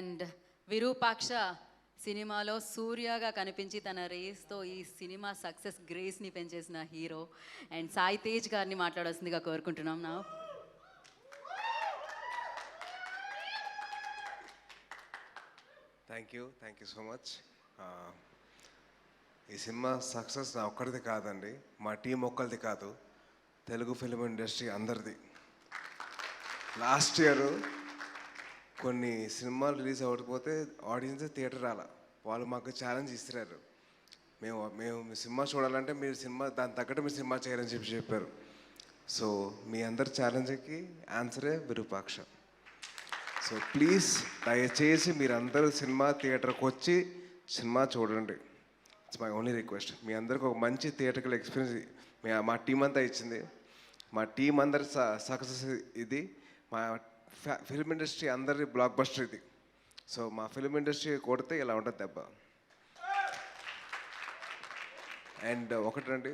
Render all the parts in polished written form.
And Virupaksha సినిమాలో సూర్యగా కనిపించి తన రేస్తో ఈ సినిమా సక్సెస్ గ్రేస్ని పెంచేసిన హీరో అండ్ సాయి తేజ్ గారిని మాట్లాడాల్సిందిగా కోరుకుంటున్నాం నా. Thank you so much. ఈ సినిమా సక్సెస్ నా ఒక్కడిది కాదండి, మా టీం ఒక్కరిది కాదు, తెలుగు ఫిలిం ఇండస్ట్రీ అందరిది. లాస్ట్ ఇయర్ కొన్ని సినిమాలు రిలీజ్ అవ్వకపోతే ఆడియన్స్ థియేటర్ రాలా, వాళ్ళు మాకు ఛాలెంజ్ ఇస్తున్నారు. మేము మీ సినిమా చూడాలంటే మీరు సినిమా దాని తగ్గట్టు మీరు సినిమా చేయాలని చెప్పారు. సో మీ అందరి ఛాలెంజ్కి ఆన్సరే విరూపాక్ష. సో ప్లీజ్ దయచేసి మీరందరూ సినిమా థియేటర్కి వచ్చి సినిమా చూడండి. It's my only request. మీ అందరికి ఒక మంచి థియేటర్కల్ ఎక్స్పీరియన్స్ మా టీం అంతా ఇచ్చింది. మా టీం అందరి సక్సెస్ ఇది. మా ఫిల్మ్ ఇండస్ట్రీ అందరి బ్లాక్ బస్టర్ ఇది. సో మా ఫిల్మ్ ఇండస్ట్రీ కొడితే ఇలా ఉంటుంది దెబ్బ. అండ్ ఒకటండి,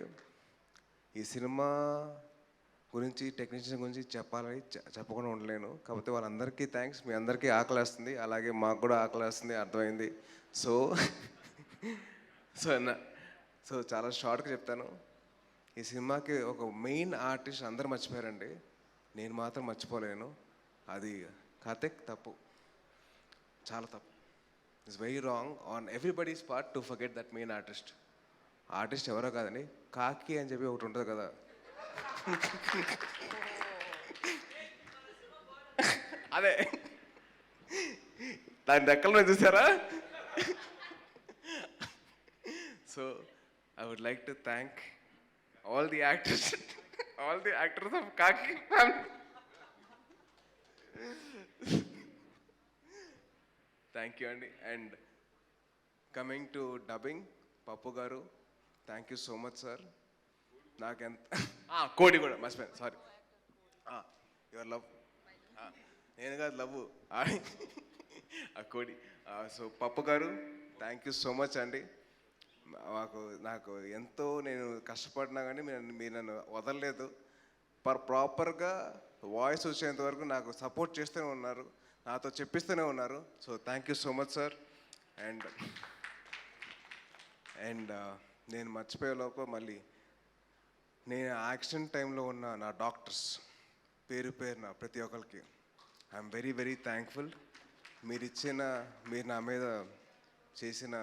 ఈ సినిమా గురించి టెక్నీషియన్ గురించి చెప్పాలని చెప్పకుండా ఉండలేను. కాకపోతే వాళ్ళందరికీ థ్యాంక్స్. మీ అందరికీ ఆకలేస్తుంది, అలాగే మాకు కూడా ఆకలేస్తుంది, అర్థమైంది. సో సో చాలా షార్ట్గా చెప్తాను. ఈ సినిమాకి ఒక మెయిన్ ఆర్టిస్ట్ అందరు మర్చిపోయారండి, నేను మాత్రం మర్చిపోలేను. అది కార్తిక్ తప్పు, చాలా తప్పు. It's very wrong on everybody's part to forget that main artist. Artist ఎవరో కాదండి, కాకి అని చెప్పి ఒకటి ఉంటుంది కదా, అదే దాని రెక్కలను చూసారా? So I would like to thank all the actors of Kaaki family. Thank you అండి. And coming to dubbing, Pappu గారు, thank you so much sir. నాకెంత కోడి కూడా మర్చిపోయాను, సారీ. యువర్ లవ్, నేను కాదు లవ్, ఆ కోడి. సో పప్పు గారు, థ్యాంక్ యూ సో మచ్ అండి. నాకు ఎంతో నేను కష్టపడినా కానీ మీరు నన్ను వదలలేదు. ప్రాపర్గా వాయిస్ వచ్చేంత వరకు నాకు సపోర్ట్ చేస్తూనే ఉన్నారు, నాతో చెప్పిస్తూనే ఉన్నారు. So thank you so much sir. And నేను మర్చిపోయే లోపల మళ్ళీ నేను యాక్సిడెంట్ టైంలో ఉన్న నా డాక్టర్స్ పేరున ప్రతి ఒక్కరికి ఐఎమ్ వెరీ వెరీ థ్యాంక్ఫుల్. మీరు నా మీద చేసిన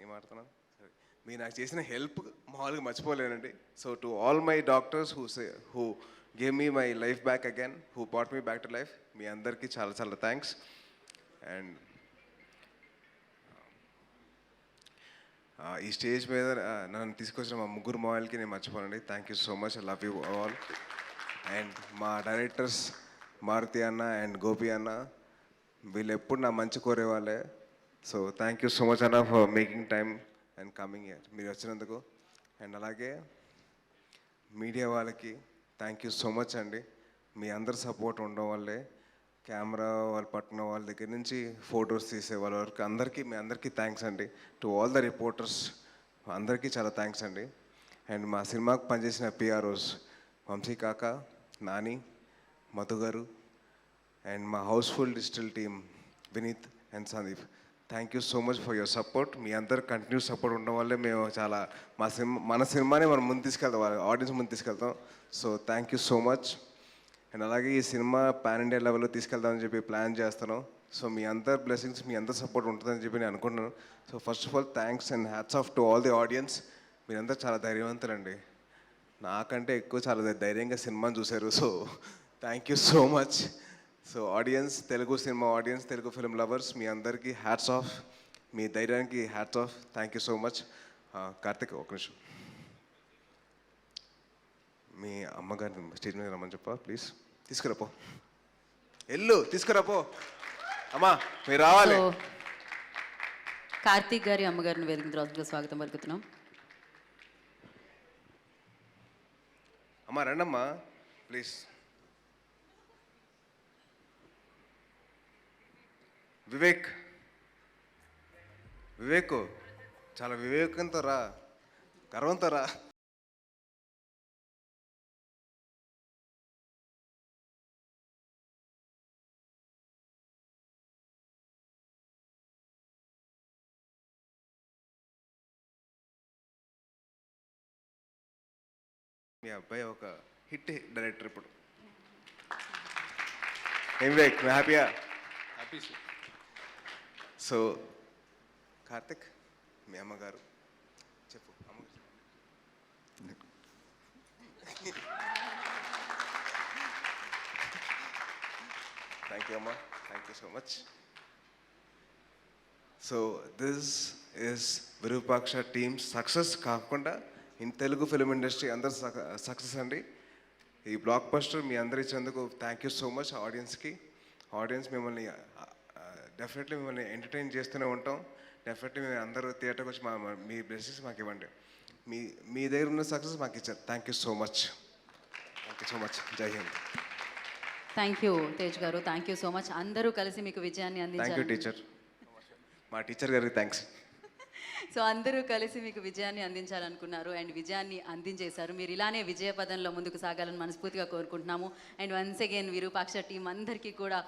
ఏం ఆడుతున్నాను, మీరు నాకు చేసిన హెల్ప్ మామూలుగా మర్చిపోలేనండి. So to all my doctors who gave me my life back again, who bought me back to life, మీ అందరికీ చాలా చాలా థ్యాంక్స్. అండ్ ఈ స్టేజ్ మీద నన్ను తీసుకొచ్చిన మా ముగ్గురు మావల్కి నేను మర్చిపోనండి. Thank you so much, I love you all. And మా డైరెక్టర్స్ మారుతి అన్న అండ్ గోపి అన్న, వీళ్ళు ఎప్పుడు నా మంచి కోరేవాళ్ళే. So thank you so much అన్న for making time and coming here, మీరు వచ్చినందుకు. అండ్ అలాగే మీడియా వాళ్ళకి థ్యాంక్ యూ సో మచ్ అండి. మీ అందరి సపోర్ట్ ఉండడం వల్లే కెమెరా వాళ్ళు పట్టుకున్న వాళ్ళ దగ్గర నుంచి ఫొటోస్ తీసే వాళ్ళ వరకు మీ అందరికీ థ్యాంక్స్ అండి. టు ఆల్ ద రిపోర్టర్స్ అందరికీ చాలా థ్యాంక్స్ అండి. అండ్ మా సినిమాకి పనిచేసిన పిఆర్ఓస్ వంశీ కాక, నాని, మధు గారు, అండ్ మా Housefull Digital team Vineeth and Sandeep, thank you so much for your support. మీ అందరు కంటిన్యూస్ సపోర్ట్ ఉండడం వల్లే మేము చాలా మన సినిమాని మనం ముందు తీసుకెళ్తాం, ఆడియన్స్ ముందు తీసుకెళ్తాం. So thank you so much. And అలాగే ఈ సినిమా పాన్ ఇండియా లెవెల్లో తీసుకెళ్దామని చెప్పి ప్లాన్ చేస్తున్నాం. సో మీ అందరి బ్లెస్సింగ్స్, మీ అందరి సపోర్ట్ ఉంటుందని చెప్పి నేను అనుకుంటున్నాను. So first of all thanks and hats off to all the audience. మీరందరూ చాలా ధైర్యవంతులండి, నాకంటే ఎక్కువ చాలా ధైర్యంగా సినిమాని చూశారు. So thank you so much. So audience, Telugu cinema audience, Telugu film lovers, మీ అందరికీ హ్యాట్స్ ఆఫ్, మీ ధైర్యానికి hats off. Thank you so much. Karthik ఒక నిమిషం, మీ అమ్మగారిని స్టేజ్ మీద రమ్మని చెప్పా ప్లీజ్. తీసుకురాపో, తీసుకురాపో అమ్మా, మీరు రావాలి. కార్తీక్ గారి అమ్మగారిని వేదిక స్వాగతం పలుకుతున్నాం. అమ్మా రండమ్మా ప్లీజ్. వివేక్ చాలా వివేకంతో రా, గర్వంతో రా. మీ అబ్బాయి ఒక హిట్ డైరెక్టర్ ఇప్పుడు. ఏం వేక్ హ్యాపీయా? Happy sir. సో కార్తిక్, మీ అమ్మగారు చెప్పు. థ్యాంక్ యూ అమ్మా, thank you so much. So this is Virupaksha team success కాకుండా ఇన్ తెలుగు ఫిలిం ఇండస్ట్రీ అందరు సక్సెస్ అండి. ఈ బ్లాక్ బస్టర్ మీ అందరు ఇచ్చేందుకు thank you so much. Audience మిమ్మల్ని డెఫినెట్లీ మిమ్మల్ని ఎంటర్టైన్ చేస్తూనే ఉంటాం. డెఫినెట్లీ మేము అందరూ థియేటర్కి వచ్చి మీ బ్లెస్సింగ్స్ మాకు ఇవ్వండి. మీ దగ్గర ఉన్న సక్సెస్ మాకు ఇచ్చారు. Thank you so much. జై హింద్. థ్యాంక్ యూ తేజ్ గారు, థ్యాంక్ యూ సో మచ్. అందరూ కలిసి మీకు విజయాన్ని థ్యాంక్ యూ అందించారు. టీచర్. మా టీచర్ గారికి థ్యాంక్స్. సో అందరూ కలిసి మీకు విజయాన్ని అందించాలనుకున్నారు అండ్ విజయాన్ని అందించేశారు. మీరు ఇలానే విజయ పదంలో ముందుకు సాగాలని మనస్ఫూర్తిగా కోరుకుంటున్నాము. And once again Virupaksha team అందరికీ కూడా